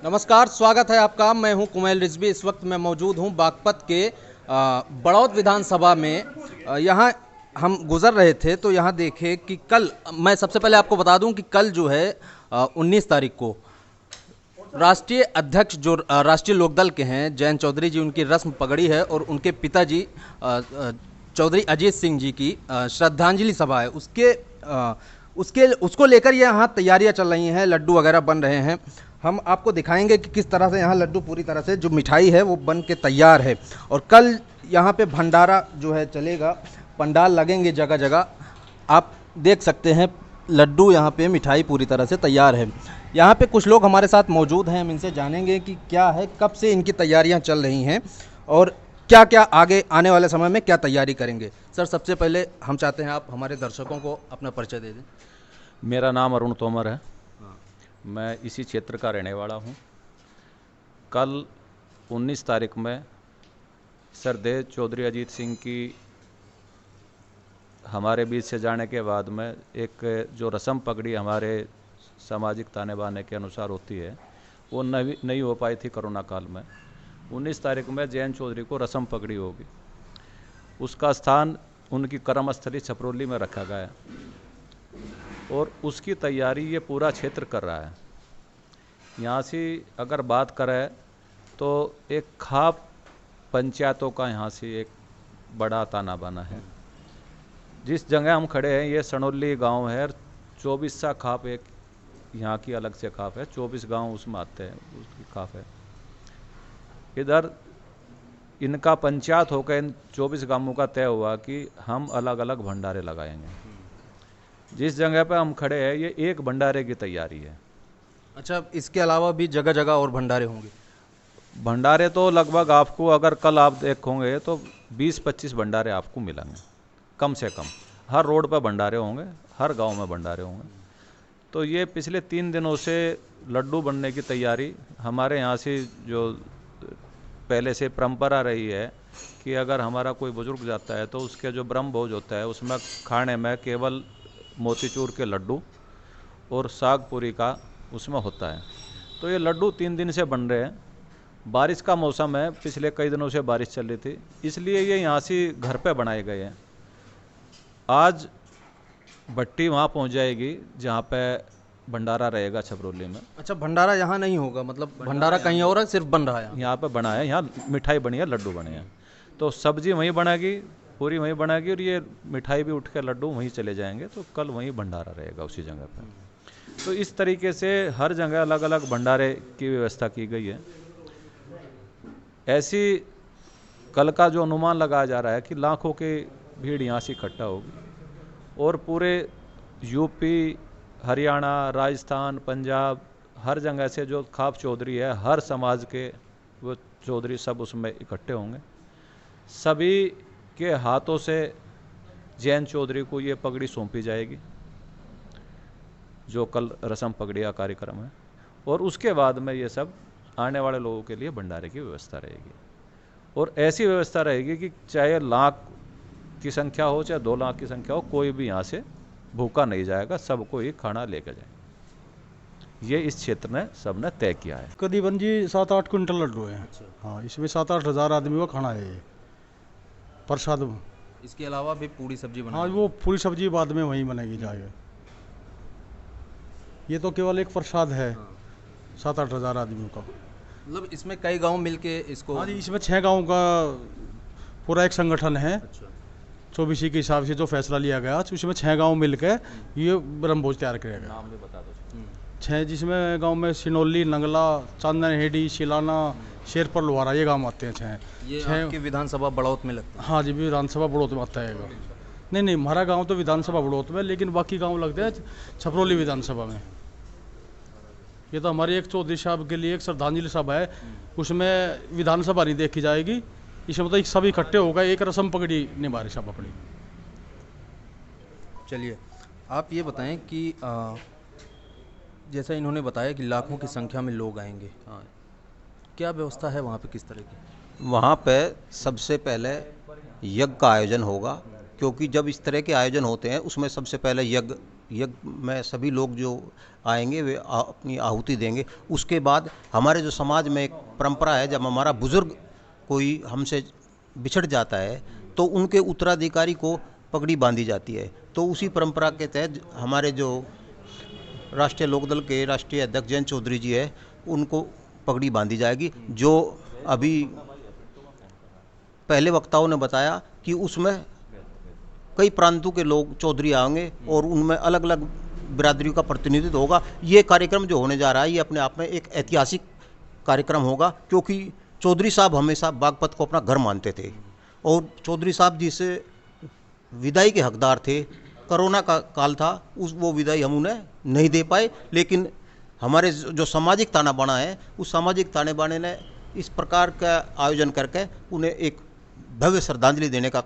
नमस्कार, स्वागत है आपका। मैं हूं कुमैल रिजवी। इस वक्त मैं मौजूद हूं बागपत के बड़ौद विधानसभा में। यहां हम गुजर रहे थे तो यहां देखे कि कल, मैं सबसे पहले आपको बता दूं कि कल जो है 19 तारीख को राष्ट्रीय अध्यक्ष जो राष्ट्रीय लोकदल के हैं जयंत चौधरी जी, उनकी रस्म पगड़ी है और उनके पिताजी चौधरी अजीत सिंह जी की श्रद्धांजलि सभा है। उसको लेकर यहाँ तैयारियां चल रही हैं, लड्डू वगैरह बन रहे हैं। हम आपको दिखाएंगे कि किस तरह से यहाँ लड्डू पूरी तरह से जो मिठाई है वो बन के तैयार है। और कल यहाँ पे भंडारा जो है चलेगा, पंडाल लगेंगे जगह जगह। आप देख सकते हैं लड्डू यहाँ पे मिठाई पूरी तरह से तैयार है। यहाँ पे कुछ लोग हमारे साथ मौजूद हैं, हम इनसे जानेंगे कि क्या है, कब से इनकी तैयारियाँ चल रही हैं और क्या क्या आगे आने वाले समय में क्या तैयारी करेंगे। सर, सबसे पहले हम चाहते हैं आप हमारे दर्शकों को अपना परिचय दे दें। मेरा नाम अरुण तोमर है। मैं इसी क्षेत्र का रहने वाला हूँ। कल 19 तारीख में सरदेव चौधरी अजीत सिंह की हमारे बीच से जाने के बाद में एक जो रस्म पगड़ी हमारे सामाजिक ताने बाने के अनुसार होती है वो नहीं हो पाई थी कोरोना काल में। 19 तारीख में जयंत चौधरी को रस्म पगड़ी होगी। उसका स्थान उनकी कर्मस्थली छपरौली में रखा गया है और उसकी तैयारी ये पूरा क्षेत्र कर रहा है। यहाँ से अगर बात करें तो एक खाप पंचायतों का यहाँ से एक बड़ा ताना बाना है। जिस जगह हम खड़े हैं ये सनौली गांव है। 24 सा खाप एक यहाँ की अलग से खाप है, 24 गांव उसमें आते हैं, उसकी खाप है। इधर इनका पंचायत होकर इन 24 गांवों का तय हुआ कि हम अलग अलग भंडारे लगाएंगे। जिस जगह पे हम खड़े हैं ये एक भंडारे की तैयारी है। अच्छा, इसके अलावा भी जगह जगह और भंडारे होंगे? भंडारे तो लगभग आपको, अगर कल आप देखोगे तो 20-25 भंडारे आपको मिलेंगे कम से कम। हर रोड पर भंडारे होंगे, हर गांव में भंडारे होंगे। तो ये पिछले 3 दिनों से लड्डू बनने की तैयारी हमारे यहाँ से जो पहले से परंपरा रही है कि अगर हमारा कोई बुजुर्ग जाता है तो उसके जो ब्रह्म भोज होता है उसमें खाने में केवल मोतीचूर के लड्डू और साग पूरी का उसमें होता है। तो ये लड्डू 3 दिन से बन रहे हैं। बारिश का मौसम है, पिछले कई दिनों से बारिश चल रही थी, इसलिए ये यहाँ से घर पे बनाए गए हैं। आज भट्टी वहाँ पहुँच जाएगी जहाँ पे भंडारा रहेगा छपरौली में। अच्छा, भंडारा यहाँ नहीं होगा? मतलब भंडारा कहीं और है, सिर्फ बन रहा है यहाँ पे बना है। यहाँ मिठाई बनी है, लड्डू बने हैं। तो सब्जी वहीं बनेगी, पूरी वहीं बनाएगी और ये मिठाई भी उठ के लड्डू वहीं चले जाएंगे। तो कल वहीं भंडारा रहेगा उसी जगह पर। तो इस तरीके से हर जगह अलग अलग भंडारे की व्यवस्था की गई है। ऐसी कल का जो अनुमान लगाया जा रहा है कि लाखों की भीड़ यहाँ से इकट्ठा होगी और पूरे यूपी, हरियाणा, राजस्थान, पंजाब, हर जगह से जो खाप चौधरी है, हर समाज के वो चौधरी सब उसमें इकट्ठे होंगे। सभी के हाथों से जयंत चौधरी को ये पगड़ी सौंपी जाएगी, जो कल रस्म पगड़ी का कार्यक्रम है। और उसके बाद में ये सब आने वाले लोगों के लिए भंडारे की व्यवस्था रहेगी। और ऐसी व्यवस्था रहेगी कि चाहे लाख की संख्या हो चाहे 2 लाख की संख्या हो, कोई भी यहाँ से भूखा नहीं जाएगा, सबको ही खाना लेकर जाए। ये इस क्षेत्र ने सबने तय किया है। करीबन जी 7-8 क्विंटल लड्डू है। हाँ, इसमें 7-8 हज़ार आदमी का खाना है ये प्रसाद। इसके अलावा भी पूरी सब्जी बना? हाँ, वो पूरी सब्जी बाद में वहीं बनेगी जाके। ये तो केवल एक प्रसाद है। 7-8 हज़ार आदमियों का। मतलब इसमें कई गांव मिलके इसको? हाँ जी, इसमें 6 गाँव का पूरा एक संगठन है। अच्छा। 24 के हिसाब से जो फैसला लिया गया, उसमें 6 गाँव मिलकर ये ब्रह्मभोज तैयार किया गया। नाम भी बता दो। 6 जिसमें गांव में सिनौली, नंगला, चांदनहेड़ी, शिलाना, शेरपुर, लोहारा, ये गांव आते हैं। 6 ये आपकी विधानसभा बड़ौत में लगता है? हाँ जी, विधानसभा बड़ौत में आता है। नहीं, हमारा गांव तो विधानसभा बड़ौत में, लेकिन बाकी गांव लगते हैं छपरौली विधानसभा में। ये तो हमारी एक चौधरी साहब के लिए एक श्रद्धांजलि सभा है, उसमें विधानसभा नहीं देखी जाएगी। इसमें मतलब सब इकट्ठे होगा, एक रस्म पगड़ी निभा रहे सब अपनी। चलिए, आप ये बताएं कि जैसा इन्होंने बताया कि लाखों की संख्या में लोग आएंगे, क्या व्यवस्था है वहाँ पे, किस तरह की? वहाँ पे सबसे पहले यज्ञ का आयोजन होगा क्योंकि जब इस तरह के आयोजन होते हैं उसमें सबसे पहले यज्ञ में सभी लोग जो आएंगे वे अपनी आहुति देंगे। उसके बाद हमारे जो समाज में एक परंपरा है, जब हमारा बुजुर्ग कोई हमसे बिछड़ जाता है तो उनके उत्तराधिकारी को पगड़ी बांधी जाती है। तो उसी परंपरा के तहत हमारे जो राष्ट्रीय लोकदल के राष्ट्रीय अध्यक्ष जयंत चौधरी जी है, उनको पगड़ी बांधी जाएगी। जो अभी पहले वक्ताओं ने बताया कि उसमें कई प्रांतों के लोग चौधरी आएंगे और उनमें अलग अलग बिरादरियों का प्रतिनिधित्व होगा। ये कार्यक्रम जो होने जा रहा है ये अपने आप में एक ऐतिहासिक कार्यक्रम होगा, क्योंकि चौधरी साहब हमेशा बागपत को अपना घर मानते थे और चौधरी साहब जी से विदाई के हकदार थे। कोरोना का काल था, वो विदाई हम उन्हें नहीं दे पाए, लेकिन हमारे जो सामाजिक ताना बाना है उस सामाजिक ताने बाने ने इस प्रकार का आयोजन करके उन्हें एक भव्य श्रद्धांजलि देने का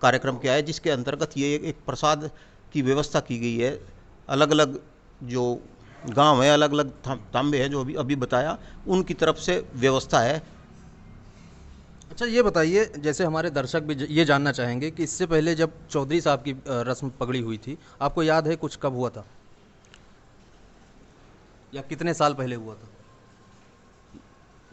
कार्यक्रम किया है, जिसके अंतर्गत ये एक प्रसाद की व्यवस्था की गई है। अलग अलग जो गांव है, अलग अलग तांबे हैं जो अभी बताया, उनकी तरफ से व्यवस्था है। अच्छा ये बताइए, जैसे हमारे दर्शक भी ये जानना चाहेंगे कि इससे पहले जब चौधरी साहब की रस्म पगड़ी हुई थी, आपको याद है कुछ कब हुआ था या कितने साल पहले हुआ था?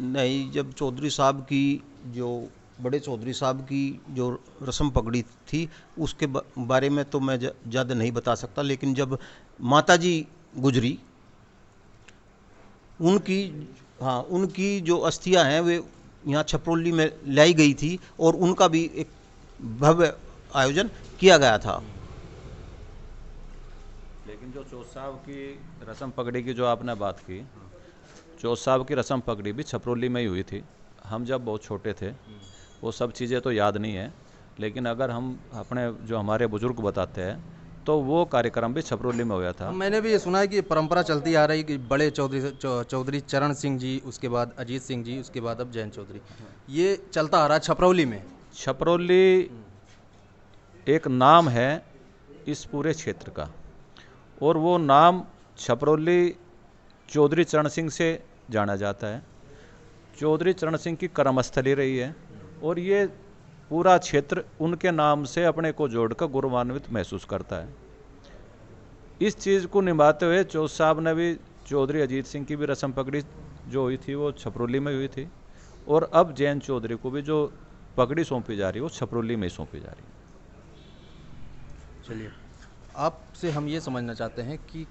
नहीं, जब चौधरी साहब की जो बड़े चौधरी साहब की जो रस्म पगड़ी थी उसके बारे में तो मैं ज़्यादा नहीं बता सकता, लेकिन जब माताजी गुजरी उनकी जो अस्थियां हैं वे यहाँ छपरोली में लाई गई थी और उनका भी एक भव्य आयोजन किया गया था। लेकिन जो चौथ साहब की रस्म पगड़ी की जो आपने बात की, चौथ साहब की रस्म पगड़ी भी छपरोली में ही हुई थी। हम जब बहुत छोटे थे, वो सब चीज़ें तो याद नहीं है, लेकिन अगर हम अपने जो हमारे बुजुर्ग बताते हैं तो वो कार्यक्रम भी छपरोली में हुआ था। मैंने भी ये सुना है कि परंपरा चलती आ रही कि बड़े चौधरी चरण सिंह जी, उसके बाद अजीत सिंह जी, उसके बाद अब जयंत चौधरी, ये चलता आ रहा है छपरौली में। छपरौली एक नाम है इस पूरे क्षेत्र का, और वो नाम छपरौली चौधरी चरण सिंह से जाना जाता है। चौधरी चरण सिंह की कर्मस्थली रही है और ये पूरा क्षेत्र उनके नाम से अपने को जोड़कर गौरवान्वित महसूस करता है। इस चीज़ को निभाते हुए चौथ साहब ने भी चौधरी अजीत सिंह की भी रस्म पगड़ी जो हुई थी वो छपरौली में हुई थी, और अब जयंत चौधरी को भी जो पगड़ी सौंपी जा रही है वो छपरौली में ही सौंपी जा रही है। चलिए, आपसे हम ये समझना चाहते हैं कि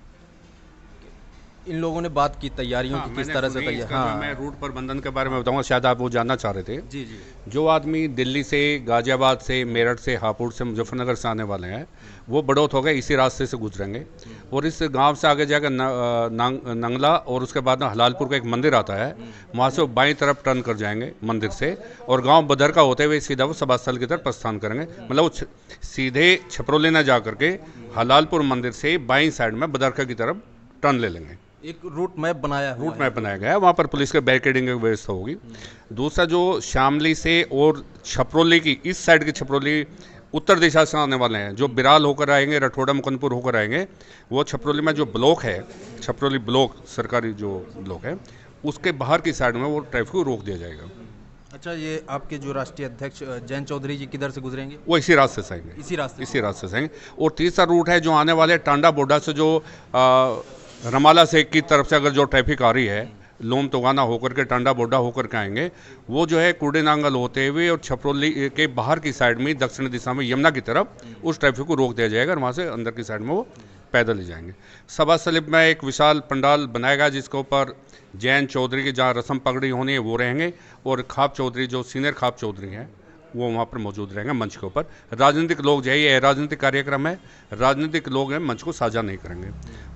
इन लोगों ने बात की तैयारियों की किस तरह से तैयार। हाँ, मैं रूट प्रबंधन के बारे में बताऊंगा, शायद आप वो जानना चाह रहे थे। जी जी। जो आदमी दिल्ली से, गाजियाबाद से, मेरठ से, हापुड़ से, मुजफ्फरनगर से आने वाले हैं वो बड़ौत हो गए इसी रास्ते से गुजरेंगे, और इस गांव से आगे जाकर नंगला और उसके बाद हलालपुर का एक मंदिर आता है, वहाँ से वो बाईं तरफ टर्न कर जाएंगे मंदिर से, और गांव बदर का होते हुए सीधा वो सभा स्थल की तरफ प्रस्थान करेंगे। मतलब वो सीधे छपरौली न जा करके हलालपुर मंदिर से बाईं साइड में बदरका की तरफ टर्न ले लेंगे। एक रूट मैप बनाया गया है, वहाँ पर पुलिस के बैरिकेडिंग की व्यवस्था होगी। दूसरा, जो शामली से और छपरौली की इस साइड की छपरौली उत्तर दिशा से आने वाले हैं, जो बिराल होकर आएंगे, रठौड़ा मुकंदपुर होकर आएंगे, वो छपरौली में जो ब्लॉक है, छपरौली ब्लॉक सरकारी जो ब्लॉक है, उसके बाहर की साइड में वो ट्रैफिक को रोक दिया जाएगा। अच्छा, ये आपके जो राष्ट्रीय अध्यक्ष जयंत चौधरी जी किधर से गुजरेंगे? वो इसी रास्ते से आएंगे, इसी रास्ते से आएंगे। और तीसरा रूट है जो आने वाले टांडा बोडा से, जो रमाला से की तरफ से अगर जो ट्रैफिक आ रही है, लोम तोगाना होकर के टांडा बोडा होकर के आएंगे, वो जो है कुर्डे नांगल होते हुए और छपरौली के बाहर की साइड में दक्षिण दिशा में यमुना की तरफ उस ट्रैफिक को रोक दिया जाएगा, और वहाँ से अंदर की साइड में वो पैदल ही जाएंगे। सभा स्लिप में एक विशाल पंडाल बनाएगा जिसके ऊपर जयंत चौधरी की जहाँ रस्म पगड़ी होनी है वो रहेंगे, और खाप चौधरी जो सीनियर खाप चौधरी हैं वो वहाँ पर मौजूद रहेंगे मंच के ऊपर। राजनीतिक लोग जो है, ये राजनीतिक कार्यक्रम है, राजनीतिक लोग हैं, मंच को साझा नहीं करेंगे।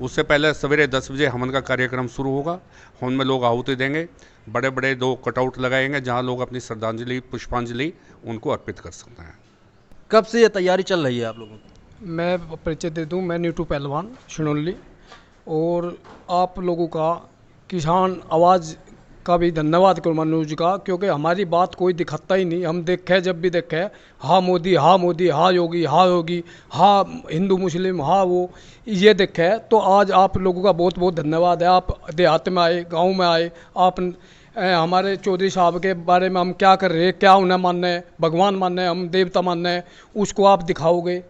उससे पहले सवेरे 10 बजे हवन का कार्यक्रम शुरू होगा। हवन में लोग आहुति देंगे, बड़े बड़े 2 कटआउट लगाएंगे जहाँ लोग अपनी श्रद्धांजलि, पुष्पांजलि उनको अर्पित कर सकते हैं। कब से ये तैयारी चल रही है आप लोगों की? मैं परिचय दे दूं, मैं नीटू पहलवान शिनोली, और आप लोगों का किसान आवाज़ का भी धन्यवाद करूँ मनोज जी का, क्योंकि हमारी बात कोई दिखाता ही नहीं। हम देखे, जब भी देखे, हाँ मोदी, हाँ मोदी, हाँ योगी, हाँ योगी, हाँ हिंदू मुस्लिम, हाँ वो, ये देखे। तो आज आप लोगों का बहुत बहुत धन्यवाद है। आप देहात में आए, गांव में आए, आप हमारे चौधरी साहब के बारे में हम क्या कर रहे हैं, क्या उन्हें मानना है, भगवान मानना है, हम देवता मानना है, उसको आप दिखाओगे।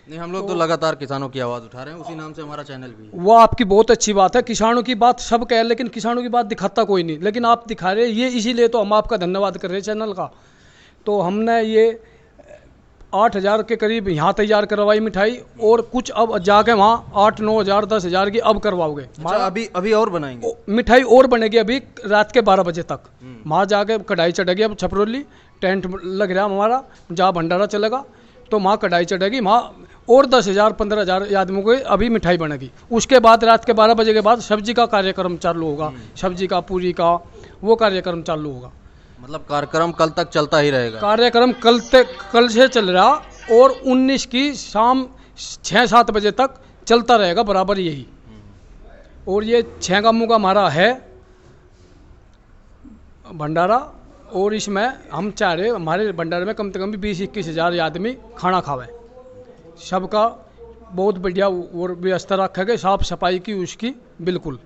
नहीं, हम लोग तो लगातार किसानों की आवाज़ उठा रहे हैं, उसी नाम से हमारा चैनल भी है। वो आपकी बहुत अच्छी बात है, किसानों की बात सब कह, लेकिन किसानों की बात दिखाता कोई नहीं, लेकिन आप दिखा रहे हैं, ये इसीलिए तो हम आपका धन्यवाद कर रहे हैं चैनल का। तो हमने ये 8,000 के करीब यहाँ तैयार करवाई मिठाई, और कुछ अब जाके वहाँ 8-9 हज़ार 10,000 की अब करवाओगे। अच्छा, अभी और बनाएंगे? मिठाई और बनेगी अभी रात के 12 बजे तक। वहाँ जाके कढ़ाई चढ़ेगी, अब छपरोली टेंट लग रहा है हमारा, जहाँ भंडारा चलेगा, तो वहाँ कढ़ाई चढ़ेगी, वहाँ और 10,000 15,000 आदमियों को अभी मिठाई बनेगी। उसके बाद रात के 12 बजे के बाद सब्जी का कार्यक्रम चालू होगा, सब्जी का, पूरी का, वो कार्यक्रम चालू होगा। मतलब कार्यक्रम कल तक चलता ही रहेगा? कार्यक्रम कल से चल रहा, और 19 की शाम 6-7 बजे तक चलता रहेगा बराबर यही। और ये 6 गांवों का हमारा है भंडारा, और इसमें हम चाह रहे हमारे भंडारे में कम से कम भी 20-21 हज़ार आदमी खाना खावे। सबका बहुत बढ़िया और व्यवस्था रखा गया, साफ सफाई की उसकी बिल्कुल।